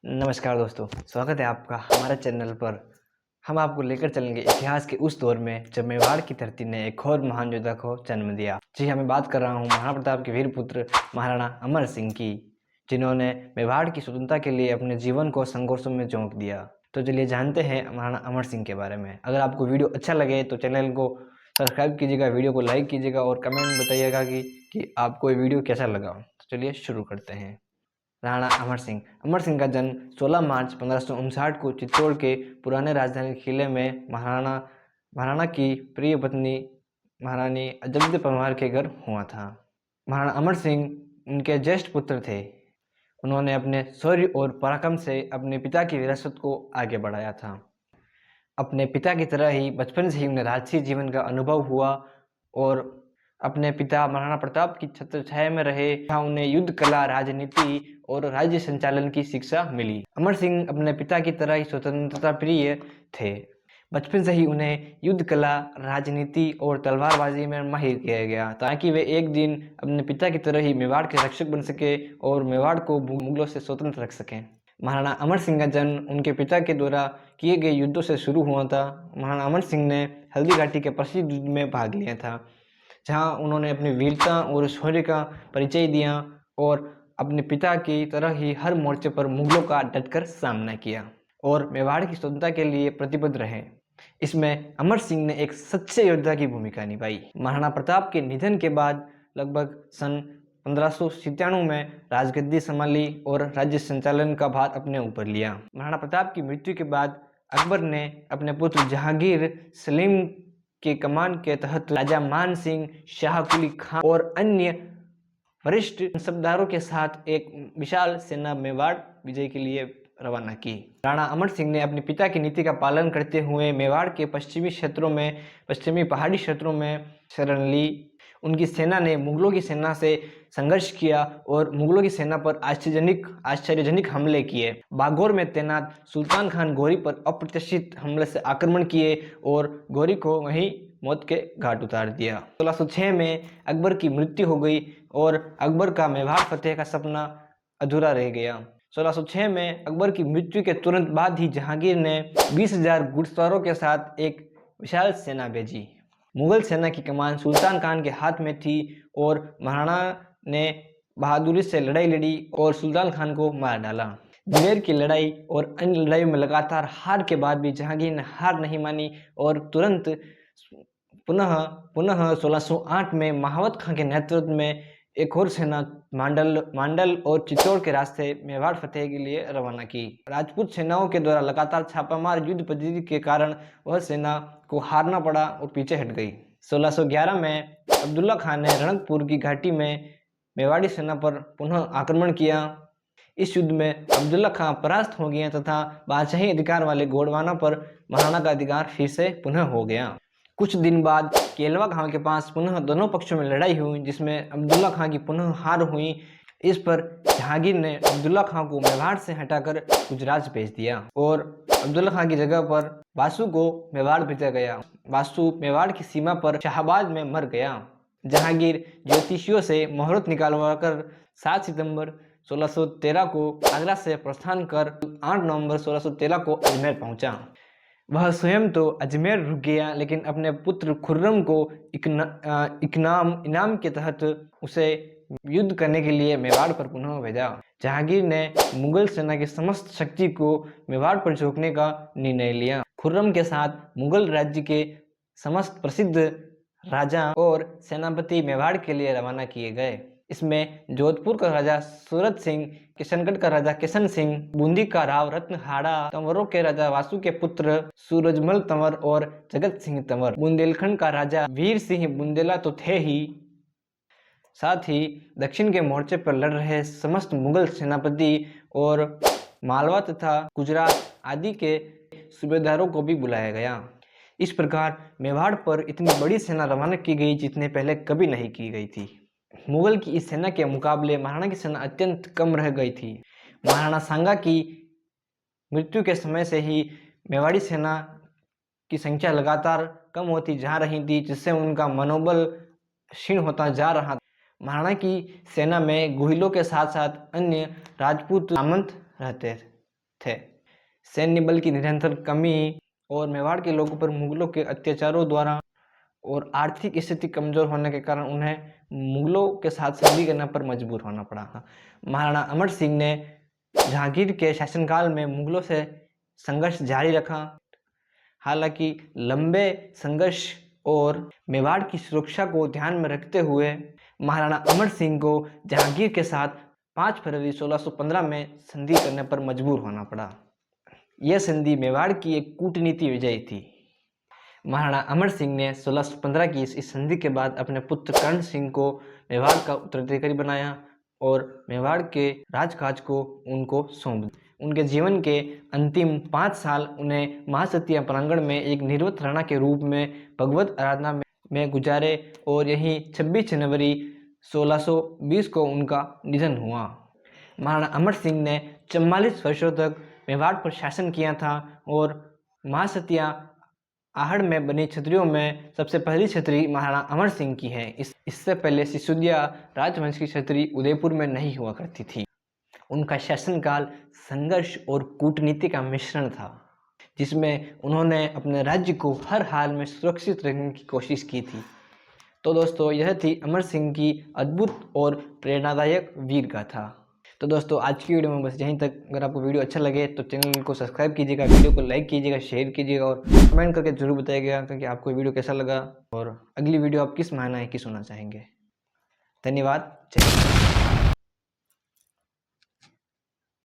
नमस्कार दोस्तों, स्वागत है आपका हमारे चैनल पर। हम आपको लेकर चलेंगे इतिहास के उस दौर में जब मेवाड़ की धरती ने एक और महान योद्धा को जन्म दिया। जी हाँ, मैं बात कर रहा हूँ महाराणा प्रताप के वीर पुत्र महाराणा अमर सिंह की, जिन्होंने मेवाड़ की स्वतंत्रता के लिए अपने जीवन को संघर्षों में झोंक दिया। तो चलिए जानते हैं महाराणा अमर सिंह के बारे में। अगर आपको वीडियो अच्छा लगे तो चैनल को सब्सक्राइब कीजिएगा, वीडियो को लाइक कीजिएगा और कमेंट में बताइएगा कि आपको ये वीडियो कैसा लगा। तो चलिए शुरू करते हैं। राणा अमर सिंह का जन्म 16 मार्च 1559 को चित्तौड़ के पुराने राजधानी किले में महाराणा की प्रिय पत्नी महारानी अजब्द परमार के घर हुआ था। महाराणा अमर सिंह उनके ज्येष्ठ पुत्र थे। उन्होंने अपने शौर्य और पराक्रम से अपने पिता की विरासत को आगे बढ़ाया था। अपने पिता की तरह ही बचपन से ही उन्हें राजसी जीवन का अनुभव हुआ और अपने पिता महाराणा प्रताप की छत्रछाया में रहे, जहाँ उन्हें युद्ध कला, राजनीति और राज्य संचालन की शिक्षा मिली। अमर सिंह अपने पिता की तरह ही स्वतंत्रता प्रिय थे। बचपन से ही उन्हें युद्ध कला, राजनीति और तलवारबाजी में माहिर किया गया, ताकि वे एक दिन अपने पिता की तरह ही मेवाड़ के रक्षक बन सके और मेवाड़ को मुगलों से स्वतंत्र रख सकें। महाराणा अमर सिंह का जन्म उनके पिता के द्वारा किए गए युद्धों से शुरू हुआ था। महाराणा अमर सिंह ने हल्दी घाटी के प्रसिद्ध युद्ध में भाग लिया था, जहां उन्होंने अपनी वीरता और शौर्य का परिचय दिया और अपने पिता की तरह ही हर मोर्चे पर मुगलों का डटकर सामना किया और मेवाड़ की स्वतंत्रता के लिए प्रतिबद्ध रहे। इसमें अमर सिंह ने एक सच्चे योद्धा की भूमिका निभाई। महाराणा प्रताप के निधन के बाद लगभग सन 1597 में राजगद्दी संभाली और राज्य संचालन का भार अपने ऊपर लिया। महाराणा प्रताप की मृत्यु के बाद अकबर ने अपने पुत्र जहांगीर सलीम के कमान के तहत राजा मान सिंह, शाह कुली खान और अन्य वरिष्ठ मनसबदारों के साथ एक विशाल सेना मेवाड़ विजय के लिए रवाना की। राणा अमर सिंह ने अपने पिता की नीति का पालन करते हुए मेवाड़ के पश्चिमी पहाड़ी क्षेत्रों में शरण ली। उनकी सेना ने मुगलों की सेना से संघर्ष किया और मुगलों की सेना पर आश्चर्यजनक हमले किए। बागौर में तैनात सुल्तान खान गौरी पर अप्रत्याशित हमले से आक्रमण किए और गौरी को वहीं मौत के घाट उतार दिया। 1606 में अकबर की मृत्यु हो गई और अकबर का मेवाड़ फतेह का सपना अधूरा रह गया। 1606 में अकबर की मृत्यु के तुरंत बाद ही जहांगीर ने 20,000 घुड़सवारों के साथ एक विशाल सेना भेजी। मुगल सेना की कमान सुल्तान खान के हाथ में थी और महाराणा ने बहादुरी से लड़ाई लड़ी और सुल्तान खान को मार डाला। दिलेर की लड़ाई और अन्य लड़ाई में लगातार हार के बाद भी जहांगीर ने हार नहीं मानी और तुरंत पुनः 1608 में महावत खां के नेतृत्व में एक और सेना मांडल और चित्तौड़ के रास्ते मेवाड़ फतेह के लिए रवाना की। राजपूत सेनाओं के द्वारा लगातार छापामार युद्ध पद्धति के कारण वह सेना को हारना पड़ा और पीछे हट गई। 1611 में अब्दुल्ला खान ने रणकपुर की घाटी में मेवाड़ी सेना पर पुनः आक्रमण किया। इस युद्ध में अब्दुल्ला खान परास्त हो गया तथा बादशाही अधिकार वाले गोंडवाना पर महाराणा का अधिकार फिर से पुनः हो गया। कुछ दिन बाद केलवा खां के पास पुनः दोनों पक्षों में लड़ाई हुई, जिसमें अब्दुल्ला खां की पुनः हार हुई। इस पर जहांगीर ने अब्दुल्ला खां को मेवाड़ से हटाकर गुजरात भेज दिया और अब्दुल्ला खां की जगह पर बासु को मेवाड़ भेजा गया। बासु मेवाड़ की सीमा पर शाहाबाद में मर गया। जहांगीर ज्योतिषियों से मुहूर्त निकालवाकर 7 सितंबर 1613 को आगरा से प्रस्थान कर 8 नवंबर 1613 को अजमेर पहुंचा। वह स्वयं तो अजमेर रुक गया, लेकिन अपने पुत्र खुर्रम को इनाम के तहत उसे युद्ध करने के लिए मेवाड़ पर पुनः भेजा। जहांगीर ने मुगल सेना की समस्त शक्ति को मेवाड़ पर झोंकने का निर्णय लिया। खुर्रम के साथ मुगल राज्य के समस्त प्रसिद्ध राजा और सेनापति मेवाड़ के लिए रवाना किए गए। इसमें जोधपुर का राजा सूरत सिंह, किशनगढ़ का राजा किशन सिंह, बूंदी का राव रत्नहाड़ा, तंवरों के राजा वासु के पुत्र सूरजमल तंवर और जगत सिंह तंवर, बुंदेलखंड का राजा वीर सिंह बुंदेला तो थे ही, साथ ही दक्षिण के मोर्चे पर लड़ रहे समस्त मुगल सेनापति और मालवा तथा गुजरात आदि के सूबेदारों को भी बुलाया गया। इस प्रकार मेवाड़ पर इतनी बड़ी सेना रवाना की गई जितने पहले कभी नहीं की गई थी। मुगल की इस सेना के मुकाबले महाराणा की सेना अत्यंत कम रह गई थी। महाराणा सांगा की मृत्यु के समय से ही मेवाड़ी सेना की संख्या लगातार कम होती जा रही थी, जिससे उनका मनोबल क्षीण होता जा रहा था। महाराणा की सेना में गोहिलों के साथ साथ अन्य राजपूत सामंत रहते थे। थे। सैन्य बल की निरंतर कमी और मेवाड़ के लोगों पर मुगलों के अत्याचारों द्वारा और आर्थिक स्थिति कमजोर होने के कारण उन्हें मुगलों के साथ संधि करने पर मजबूर होना पड़ा। महाराणा अमर सिंह ने जहांगीर के शासनकाल में मुगलों से संघर्ष जारी रखा। हालांकि लंबे संघर्ष और मेवाड़ की सुरक्षा को ध्यान में रखते हुए महाराणा अमर सिंह को जहांगीर के साथ 5 फरवरी 1615 में संधि करने पर मजबूर होना पड़ा। यह संधि मेवाड़ की एक कूटनीति विजय थी। महाराणा अमर सिंह ने 1615 की इस संधि के बाद अपने पुत्र कर्ण सिंह को मेवाड़ का उत्तराधिकारी बनाया और मेवाड़ के राजकाज को उनको सौंप दिया। उनके जीवन के अंतिम 5 साल उन्हें महासतिया प्रांगण में एक निर्वत राणा के रूप में भगवत आराधना में गुजारे और यही 26 जनवरी 1620 को उनका निधन हुआ। महाराणा अमर सिंह ने 44 वर्षों तक मेवाड़ पर शासन किया था और महासतिया आहड़ में बनी छतरियों में सबसे पहली छतरी महाराणा अमर सिंह की है। इससे पहले सिसोदिया राजवंश की छतरी उदयपुर में नहीं हुआ करती थी। उनका शासनकाल संघर्ष और कूटनीति का मिश्रण था, जिसमें उन्होंने अपने राज्य को हर हाल में सुरक्षित रखने की कोशिश की थी। तो दोस्तों, यह थी अमर सिंह की अद्भुत और प्रेरणादायक वीर गाथा। तो दोस्तों, आज की वीडियो में बस यहीं तक। अगर आपको वीडियो अच्छा लगे तो चैनल को सब्सक्राइब कीजिएगा, वीडियो को लाइक कीजिएगा, शेयर कीजिएगा और कमेंट करके जरूर बताइएगा कि आपको वीडियो कैसा लगा और अगली वीडियो आप किस महानायक की सुनना चाहेंगे। धन्यवाद। जय हिंद।